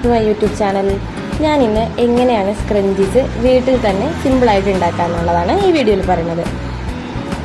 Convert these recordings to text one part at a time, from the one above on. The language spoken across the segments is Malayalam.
To my YouTube channel. ഞാനിന്ന് എങ്ങനെയാണ് സ്ക്രഞ്ചീസ് വീട്ടിൽ തന്നെ സിമ്പിളായിട്ട് ഉണ്ടാക്കാമെന്നുള്ളതാണ് ഈ വീഡിയോയിൽ പറയുന്നത്.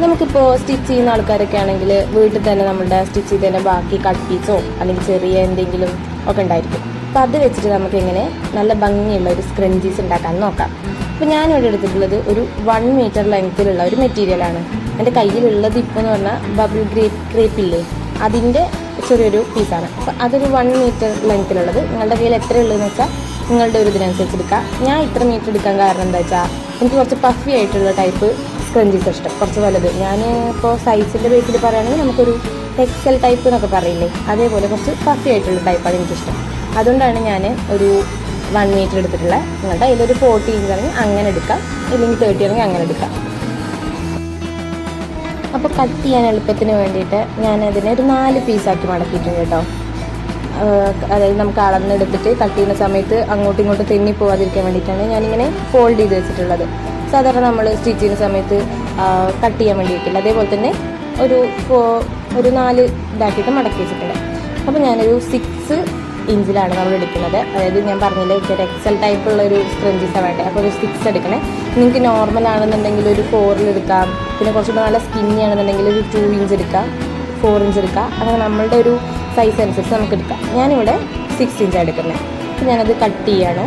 നമുക്കിപ്പോൾ സ്റ്റിച്ച് ചെയ്യുന്ന ആൾക്കാരൊക്കെ ആണെങ്കിൽ വീട്ടിൽ തന്നെ നമ്മുടെ സ്റ്റിച്ച് ചെയ്തതിൻ്റെ ബാക്കി കട്ട് പീസോ അല്ലെങ്കിൽ ചെറിയ എന്തെങ്കിലും ഒക്കെ ഉണ്ടായിരിക്കും. അപ്പോൾ അത് വെച്ചിട്ട് നമുക്ക് എങ്ങനെ നല്ല ഭംഗിയുള്ള ഒരു സ്ക്രഞ്ചീസ് ഉണ്ടാക്കാൻ നോക്കാം. അപ്പോൾ ഞാനിവിടെ എടുത്തിട്ടുള്ളത് ഒരു 1 മീറ്റർ ലെങ്ത്തിലുള്ള ഒരു മെറ്റീരിയലാണ്. എൻ്റെ കയ്യിലുള്ളത് ഇപ്പോൾ എന്ന് പറഞ്ഞാൽ ബബിൾ ക്രേപ്പില്ലേ, അതിൻ്റെ ചെറിയൊരു പീസാണ്. അപ്പോൾ അതൊരു 1 മീറ്റർ ലെങ്ത്തിലുള്ളത്. നിങ്ങളുടെ കയ്യിൽ എത്ര ഉള്ളതെന്ന് വെച്ചാൽ നിങ്ങളുടെ ഒരു ഇതിനനുസരിച്ച് എടുക്കാം. ഞാൻ ഇത്ര മീറ്റർ എടുക്കാൻ കാരണം എന്താ വെച്ചാൽ എനിക്ക് കുറച്ച് പഫി ആയിട്ടുള്ള ടൈപ്പ് സ്ക്രഞ്ചീസ് ഇഷ്ടം, കുറച്ച് വലുത്. ഞാൻ ഇപ്പോൾ സൈസിൻ്റെ ബേസിൽ പറയുകയാണെങ്കിൽ നമുക്കൊരു എക്സൽ ടൈപ്പ് എന്നൊക്കെ പറയില്ലേ, അതേപോലെ കുറച്ച് പഫി ആയിട്ടുള്ള ടൈപ്പാണ് എനിക്കിഷ്ടം. അതുകൊണ്ടാണ് ഞാൻ ഒരു 1 മീറ്റർ എടുത്തിട്ടുള്ളത്. നിങ്ങളുടെ അതിലൊരു 40 ഇഞ്ച് ആണെങ്കിൽ അങ്ങനെ എടുക്കാം, ഇല്ലെങ്കിൽ 30 ആണെങ്കിൽ അങ്ങനെ എടുക്കാം. അപ്പോൾ കട്ട് ചെയ്യാൻ എളുപ്പത്തിന് വേണ്ടിയിട്ട് ഞാനതിനെ ഒരു 4 പീസാക്കി മടക്കിയിട്ടുണ്ട് കേട്ടോ. അതായത് നമുക്ക് അളന്നെടുത്തിട്ട് കട്ട് ചെയ്യുന്ന സമയത്ത് അങ്ങോട്ടും ഇങ്ങോട്ടും തെന്നി പോകാതിരിക്കാൻ വേണ്ടിയിട്ടാണ് ഞാനിങ്ങനെ ഫോൾഡ് ചെയ്ത് വെച്ചിട്ടുള്ളത്. സാധാരണ നമ്മൾ സ്റ്റിച്ച് ചെയ്യുന്ന സമയത്ത് കട്ട് ചെയ്യാൻ വേണ്ടി വയ്ക്കില്ല, അതേപോലെ തന്നെ ഒരു 4 ഇതാക്കിയിട്ട് മടക്കി വെച്ചിട്ടുണ്ട്. അപ്പോൾ ഞാനൊരു 6 ഇഞ്ചിലാണ് നമ്മൾ എടുക്കുന്നത്. അതായത് ഞാൻ പറഞ്ഞില്ലേ ഒരു എക്സൽ ടൈപ്പുള്ള ഒരു സ്ക്രഞ്ചീസാണ് വേണ്ടത്. അപ്പോൾ ഒരു 6 എടുക്കണേ. നിങ്ങൾക്ക് നോർമൽ ആണെന്നുണ്ടെങ്കിൽ ഒരു 4 എടുക്കാം. പിന്നെ കുറച്ചുകൂടെ നല്ല സ്കിന്നി ആണെന്നുണ്ടെങ്കിൽ ഒരു 2 ഇഞ്ച് എടുക്കാം, 4 ഇഞ്ച് എടുക്കാം. അങ്ങനെ നമ്മളുടെ ഒരു സൈസ് അനുസരിച്ച് നമുക്ക് എടുക്കാം. ഞാനിവിടെ 6 ഇഞ്ചാണ് എടുക്കുന്നത്. അപ്പോൾ ഞാനത് കട്ട് ചെയ്യാണ്.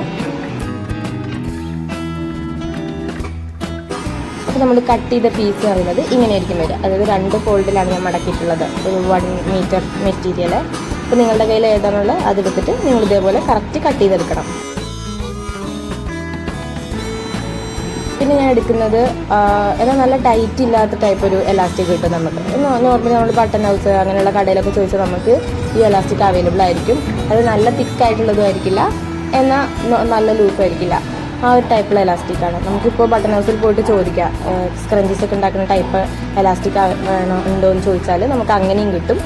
അപ്പോൾ നമ്മൾ കട്ട് ചെയ്ത പീസ് പറയുന്നത് ഇങ്ങനെയായിരിക്കും വരിക. അതായത് 2 ഫോൾഡിലാണ് ഞാൻ മടക്കിയിട്ടുള്ളത്, ഒരു 1 മീറ്റർ മെറ്റീരിയൽ. അപ്പോൾ നിങ്ങളുടെ കയ്യിൽ ഏതാണുള്ളത് അതെടുത്തിട്ട് നിങ്ങൾ ഇതേപോലെ കറക്റ്റ് കട്ട് ചെയ്തെടുക്കണം. പിന്നെ ഞാൻ എടുക്കുന്നത് എന്നാൽ നല്ല ടൈറ്റ് ഇല്ലാത്ത ടൈപ്പ് ഒരു എലാസ്റ്റിക് കിട്ടും നമുക്ക്. നോർമലി നമ്മൾ ബട്ടൺ ഹൗസ് അങ്ങനെയുള്ള കടയിലൊക്കെ ചോദിച്ചാൽ നമുക്ക് ഈ എലാസ്റ്റിക് അവൈലബിൾ ആയിരിക്കും. അത് നല്ല തിക്കായിട്ടുള്ളതും ആയിരിക്കില്ല, എന്നാൽ നല്ല ലൂസും ആയിരിക്കില്ല. ആ ഒരു ടൈപ്പുള്ള എലാസ്റ്റിക്കാണ്. നമുക്കിപ്പോൾ ബട്ടൺ ഹൗസിൽ പോയിട്ട് ചോദിക്കാം, സ്ക്രഞ്ചീസ് ഒക്കെ ഉണ്ടാക്കുന്ന ടൈപ്പ് എലാസ്റ്റിക് വേണോ ഉണ്ടോ എന്ന് ചോദിച്ചാൽ നമുക്ക് അങ്ങനെയും കിട്ടും.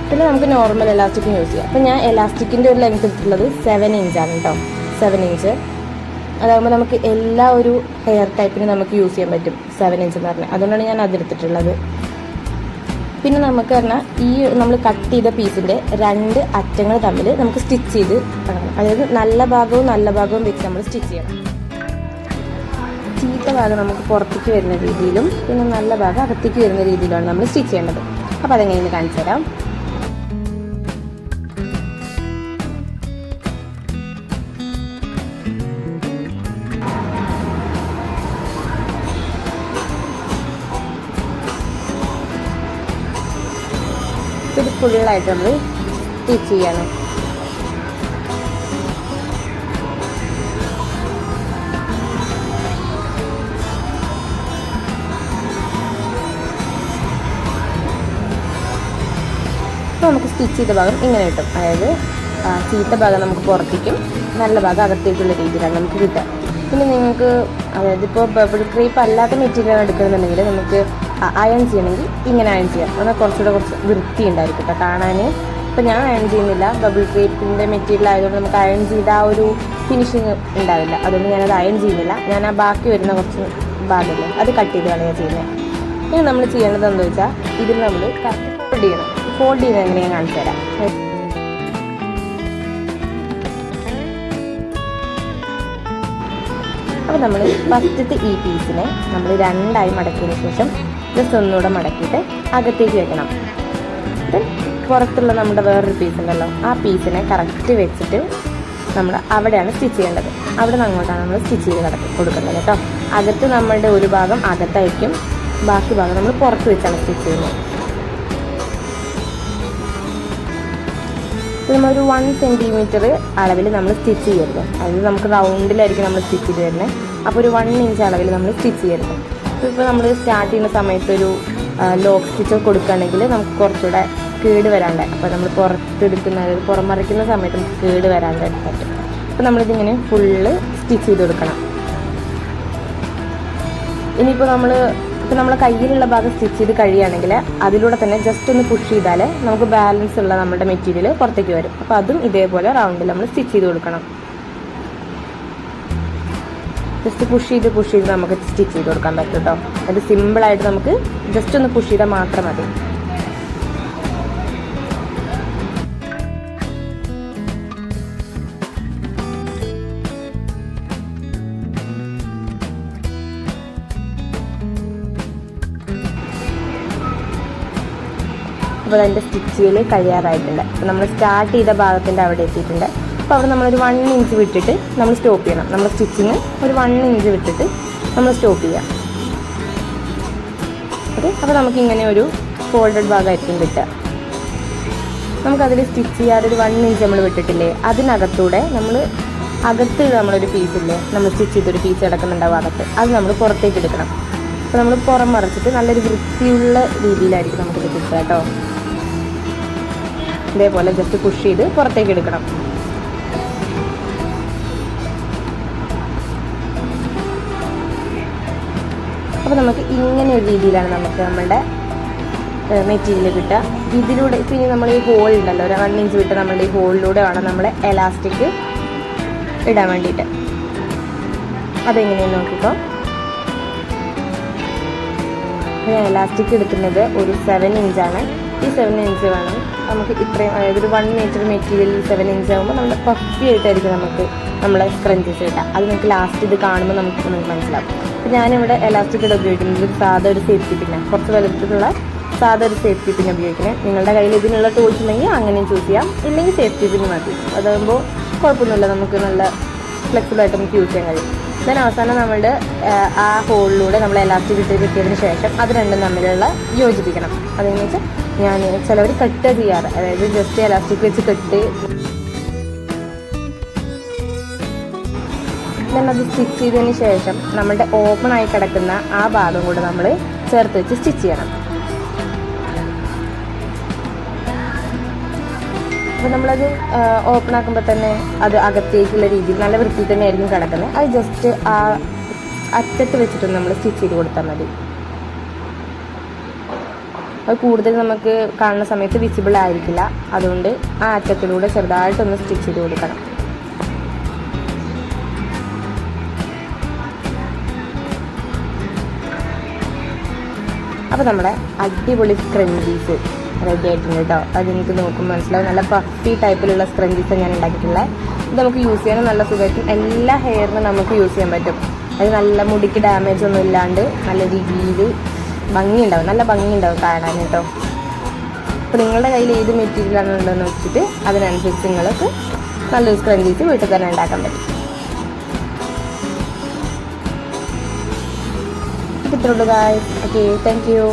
പിന്നെ നമുക്ക് നോർമൽ എലാസ്റ്റിക്കും യൂസ് ചെയ്യാം. അപ്പോൾ ഞാൻ എലാസ്റ്റിക്കിൻ്റെ ഒരു ലെങ്ത് എടുത്തിട്ടുള്ളത് 7 ഇഞ്ചാണ് കേട്ടോ. 7 ഇഞ്ച് അതാകുമ്പോൾ നമുക്ക് എല്ലാ ഒരു ഹെയർ ടൈപ്പിന് നമുക്ക് യൂസ് ചെയ്യാൻ പറ്റും 7 ഇഞ്ച് എന്ന് പറഞ്ഞാൽ. അതുകൊണ്ടാണ് ഞാൻ അതെടുത്തിട്ടുള്ളത്. പിന്നെ നമുക്ക് പറഞ്ഞാൽ ഈ നമ്മൾ കട്ട് ചെയ്ത പീസിൻ്റെ 2 അറ്റങ്ങൾ തമ്മിൽ നമുക്ക് സ്റ്റിച്ച് ചെയ്ത് തുടങ്ങണം. അതായത് നല്ല ഭാഗവും വെച്ച് നമ്മൾ സ്റ്റിച്ച് ചെയ്യണം. ചീത്ത ഭാഗം നമുക്ക് പുറത്തേക്ക് വരുന്ന രീതിയിലും പിന്നെ നല്ല ഭാഗം അകത്തേക്ക് വരുന്ന രീതിയിലാണ് നമ്മൾ സ്റ്റിച്ച് ചെയ്യേണ്ടത്. അപ്പോൾ അതെങ്ങനെയെന്ന് കാണിച്ചു തരാം. ഇത് ഫുള്ളായിട്ട് നമ്മൾ സ്റ്റിച്ച് ചെയ്യണം. അപ്പോൾ നമുക്ക് സ്റ്റിച്ച് ചെയ്ത ഭാഗം ഇങ്ങനെ കിട്ടും. അതായത് ചീത്ത ഭാഗം നമുക്ക് പുറത്തേക്കും നല്ല ഭാഗം അകത്തേക്കുള്ള രീതിയിലാണ് നമുക്ക് കിട്ടുക. പിന്നെ നിങ്ങൾക്ക് അതായത് ഇപ്പോൾ ബബിൾ ക്രേപ്പ് അല്ലാത്ത മെറ്റീരിയൽ എടുക്കണമെന്നുണ്ടെങ്കിൽ നമുക്ക് അയൺ ചെയ്യണമെങ്കിൽ ഇങ്ങനെ അയൺ ചെയ്യാം. എന്നാൽ കുറച്ചുകൂടെ കുറച്ച് വൃത്തി ഉണ്ടായിരിക്കും കേട്ടോ കാണാൻ. ഇപ്പോൾ ഞാൻ അയൺ ചെയ്യുന്നില്ല, ബബിൾ ക്രേപ്പിൻ്റെ മെറ്റീരിയൽ ആയതുകൊണ്ട് നമുക്ക് അയൺ ചെയ്ത ആ ഒരു ഫിനിഷിങ് ഉണ്ടാവില്ല. അതുകൊണ്ട് ഞാനത് അയൺ ചെയ്യുന്നില്ല. ഞാൻ ആ ബാക്കി വരുന്ന കുറച്ച് ഭാഗമില്ലേ അത് കട്ട് ചെയ്ത് കളയാണ് ചെയ്യുന്നത്. ഇനി നമ്മൾ ചെയ്യേണ്ടത് എന്താ വെച്ചാൽ ഇതിൽ നമ്മൾ കറക്റ്റ് ഫോൾഡ് ചെയ്യണം. ഫോൾഡ് ചെയ്യുന്നത് എങ്ങനെയാണ് കാണിച്ചു തരാം. അപ്പോൾ നമ്മൾ ഫസ്റ്റത്തെ ഈ പീസിനെ നമ്മൾ 2ആയി മടക്കിയതിന് ശേഷം ജസ്റ്റ് ഒന്നുകൂടെ മടക്കിയിട്ട് അകത്തേക്ക് വെക്കണം. പുറത്തുള്ള നമ്മുടെ വേറൊരു പീസ് ഉണ്ടല്ലോ, ആ പീസിനെ കറക്റ്റ് വെച്ചിട്ട് നമ്മൾ അവിടെയാണ് സ്റ്റിച്ച് ചെയ്യേണ്ടത്. അവിടെ നിന്ന് അങ്ങോട്ടാണ് നമ്മൾ സ്റ്റിച്ച് ചെയ്ത് കൊടുക്കേണ്ടത് കേട്ടോ. അകത്ത് നമ്മളുടെ ഒരു ഭാഗം അകത്തായിരിക്കും, ബാക്കി ഭാഗം നമ്മൾ പുറത്ത് വെച്ചാണ് സ്റ്റിച്ച് ചെയ്യുന്നത്. നമ്മളൊരു 1 സെൻറ്റിമീറ്റർ അളവിൽ നമ്മൾ സ്റ്റിച്ച് ചെയ്യരുത്. അതായത് നമുക്ക് റൗണ്ടിലായിരിക്കും നമ്മൾ സ്റ്റിച്ച് ചെയ്ത് തരുന്നത്. അപ്പോൾ ഒരു 1 ഇഞ്ച് അളവിൽ നമ്മൾ സ്റ്റിച്ച് ചെയ്യരുത്. ഇപ്പോൾ നമ്മൾ സ്റ്റാർട്ട് ചെയ്യുന്ന സമയത്ത് ഒരു ലോക്ക് സ്റ്റിച്ച് കൊടുക്കുകയാണെങ്കിൽ നമുക്ക് കുറച്ചുകൂടെ കേട് വരാണ്ട്, അപ്പോൾ നമ്മൾ പുറം മറിക്കുന്ന സമയത്ത് നമുക്ക് കേട് വരാണ്ട് പറ്റും. അപ്പോൾ നമ്മളിതിങ്ങനെ ഫുള്ള് സ്റ്റിച്ച് ചെയ്ത് കൊടുക്കണം. ഇനിയിപ്പോൾ നമ്മളെ കയ്യിലുള്ള ഭാഗം സ്റ്റിച്ച് ചെയ്ത് കഴിയുകയാണെങ്കിൽ അതിലൂടെ തന്നെ ജസ്റ്റ് ഒന്ന് പുഷ് ചെയ്താൽ നമുക്ക് ബാലൻസ് ഉള്ള നമ്മുടെ മെറ്റീരിയൽ പുറത്തേക്ക് വരും. അപ്പോൾ അതും ഇതേപോലെ റൗണ്ടിൽ നമ്മൾ സ്റ്റിച്ച് ചെയ്ത് കൊടുക്കണം. ജസ്റ്റ് പുഷ് ചെയ്ത് നമുക്ക് സ്റ്റിച്ച് ചെയ്ത് കൊടുക്കാൻ പറ്റും കേട്ടോ. അത് സിമ്പിളായിട്ട് നമുക്ക് ജസ്റ്റ് ഒന്ന് പുഷ് ചെയ്താൽ മാത്രം മതി. അപ്പോൾ അതിൻ്റെ സ്റ്റിച്ചുകൾ കഴിയാറായിട്ടുണ്ട്. അപ്പോൾ നമ്മൾ സ്റ്റാർട്ട് ചെയ്ത ഭാഗത്തിൻ്റെ അവിടെ എത്തിയിട്ടുണ്ട്. അപ്പോൾ അവിടെ നമ്മളൊരു 1 ഇഞ്ച് വിട്ടിട്ട് നമ്മൾ സ്റ്റോപ്പ് ചെയ്യണം. നമ്മൾ സ്റ്റിച്ചിങ് ഒരു 1 ഇഞ്ച് വിട്ടിട്ട് നമ്മൾ സ്റ്റോപ്പ് ചെയ്യാം. ഓക്കെ, അപ്പോൾ നമുക്കിങ്ങനെ ഒരു ഫോൾഡഡ് ഭാഗമായിരിക്കും കിട്ടുക. നമുക്കതിൽ സ്റ്റിച്ച് ചെയ്യാതെ ഒരു 1 ഇഞ്ച് നമ്മൾ വിട്ടിട്ടില്ലേ, അതിനകത്തൂടെ അകത്ത് നമ്മളൊരു പീസില്ലേ, നമ്മൾ സ്റ്റിച്ച് ചെയ്തൊരു പീസ് കിടക്കുന്നുണ്ടാവും അകത്ത്, അത് നമ്മൾ പുറത്തേക്ക് എടുക്കണം. അപ്പോൾ നമ്മൾ പുറം മറിച്ചിട്ട് നല്ലൊരു വൃത്തിയുള്ള രീതിയിലായിരിക്കും നമുക്കിത് കിട്ടുക കേട്ടോ. ഇതേപോലെ ജസ്റ്റ് പുഷ് ചെയ്ത് പുറത്തേക്ക് എടുക്കണം. അപ്പോൾ നമുക്ക് ഇങ്ങനെ ഒരു രീതിയിലാണ് നമുക്ക് നമ്മളുടെ മെറ്റീരിയൽ കിട്ടുക. ഇതിലൂടെ ഇപ്പം ഇനി നമ്മൾ ഈ ഹോൾ ഉണ്ടല്ലോ, ഒരു 1 ഇഞ്ച് വിട്ട് നമ്മളുടെ ഈ ഹോളിലൂടെ വേണം നമ്മൾ എലാസ്റ്റിക് ഇടാൻ വേണ്ടിയിട്ട്. അതെങ്ങനെയാണ് നോക്കിക്കോ. ഞാൻ എലാസ്റ്റിക് എടുക്കുന്നത് ഒരു 7 ഇഞ്ചാണ്. ഈ 7 ഇഞ്ച് വേണം നമുക്ക് ഇത്രയും, അതായത് ഒരു 1 മീറ്റർ മെറ്റീരിയൽ 7 ഇഞ്ച് ആകുമ്പോൾ നമ്മുടെ പഫി ആയിട്ടായിരിക്കും നമുക്ക് നമ്മളെ സ്ക്രഞ്ചസ് കിട്ടുക. അത് നിങ്ങൾക്ക് ലാസ്റ്റ് ഇത് കാണുമ്പോൾ നിങ്ങൾക്ക് മനസ്സിലാവും. അപ്പോൾ ഞാനിവിടെ എലാസ്റ്റിക് ഉപയോഗിക്കുന്നത് സാധാ ഒരു സേഫ്റ്റി പിന്നെ, കുറച്ച് വലുപ്പത്തിലുള്ള സാധാ ഒരു സേഫ്റ്റി പിൻ ഉപയോഗിക്കുന്നത്. നിങ്ങളുടെ കയ്യിൽ ഇതിനുള്ള ടൂൾസ് ഉണ്ടെങ്കിൽ അങ്ങനെയും ചൂസ് ചെയ്യാം, ഇല്ലെങ്കിൽ സേഫ്റ്റി പിൻ മതി. അതാകുമ്പോൾ കുഴപ്പമൊന്നുമില്ല, നമുക്ക് നല്ല ഫ്ലെക്സിബിളായിട്ട് നമുക്ക് യൂസ് ചെയ്യാൻ കഴിയും. ദെൻ അവസാനം നമ്മളുടെ ആ ഹോളിലൂടെ നമ്മൾ എലാസ്റ്റിക് ഇട്ട് കിട്ടിയതിന് ശേഷം അത് രണ്ടും തമ്മിലുള്ള യോജിപ്പിക്കണം. അതെന്ന് വെച്ചാൽ ഞാൻ ചിലവർ കട്ട് ചെയ്യാറ്, അതായത് ജസ്റ്റ് എലാസ്റ്റിക് വെച്ച് കെട്ട് ദെൻ അത് സ്റ്റിച്ച് ചെയ്തതിന് ശേഷം നമ്മളുടെ ഓപ്പണായി കിടക്കുന്ന ആ ഭാഗം കൂടെ നമ്മൾ ചേർത്ത് വെച്ച് സ്റ്റിച്ച് ചെയ്യണം. അപ്പോൾ നമ്മളത് ഓപ്പൺ ആക്കുമ്പോൾ തന്നെ അത് അകത്തേക്കുള്ള രീതിയിൽ നല്ല വൃത്തിയിൽ തന്നെ ആയിരിക്കും കിടക്കുന്നത്. അത് ജസ്റ്റ് ആ അറ്റത്ത് വെച്ചിട്ട് നമ്മൾ സ്റ്റിച്ച് ചെയ്ത് കൊടുത്താൽ മതി. അത് കൂടുതൽ നമുക്ക് കാണുന്ന സമയത്ത് വിസിബിൾ ആയിരിക്കില്ല, അതുകൊണ്ട് ആ അറ്റത്തിലൂടെ ചെറുതായിട്ടൊന്ന് സ്റ്റിച്ച് ചെയ്ത് കൊടുക്കണം. അപ്പോൾ നമ്മുടെ അടിപൊളി സ്ക്രഞ്ചീസ് റെഡി ആയിട്ടുണ്ട് കേട്ടോ. അത് എനിക്ക് നോക്കുമ്പോൾ മനസ്സിലാവും, നല്ല പഫി ടൈപ്പിലുള്ള സ്ക്രഞ്ചീസ് ഞാൻ ഉണ്ടാക്കിയിട്ടുള്ളത്. ഇത് നമുക്ക് യൂസ് ചെയ്യാനും നല്ല സുഖമായിരിക്കും. എല്ലാ ഹെയറിനും നമുക്ക് യൂസ് ചെയ്യാൻ പറ്റും. അത് നല്ല മുടിക്ക് ഡാമേജ് ഒന്നും ഇല്ലാണ്ട് നല്ല രീതിയിൽ ഭംഗിയുണ്ടാവും, നല്ല ഭംഗിയുണ്ടാവും കാണാൻ കേട്ടോ. അപ്പോൾ നിങ്ങളുടെ കയ്യിൽ ഏത് മെറ്റീരിയലാണ് ഉള്ളതെന്ന് വെച്ചിട്ട് അതിനനുസരിച്ച് നിങ്ങൾക്ക് നല്ലൊരു സ്ക്രഞ്ചീസ് വീട്ടിൽ തന്നെ ഉണ്ടാക്കാൻ പറ്റും. ഇത്രയുള്ളൂ ഗായ്സ്. Okay, thank you.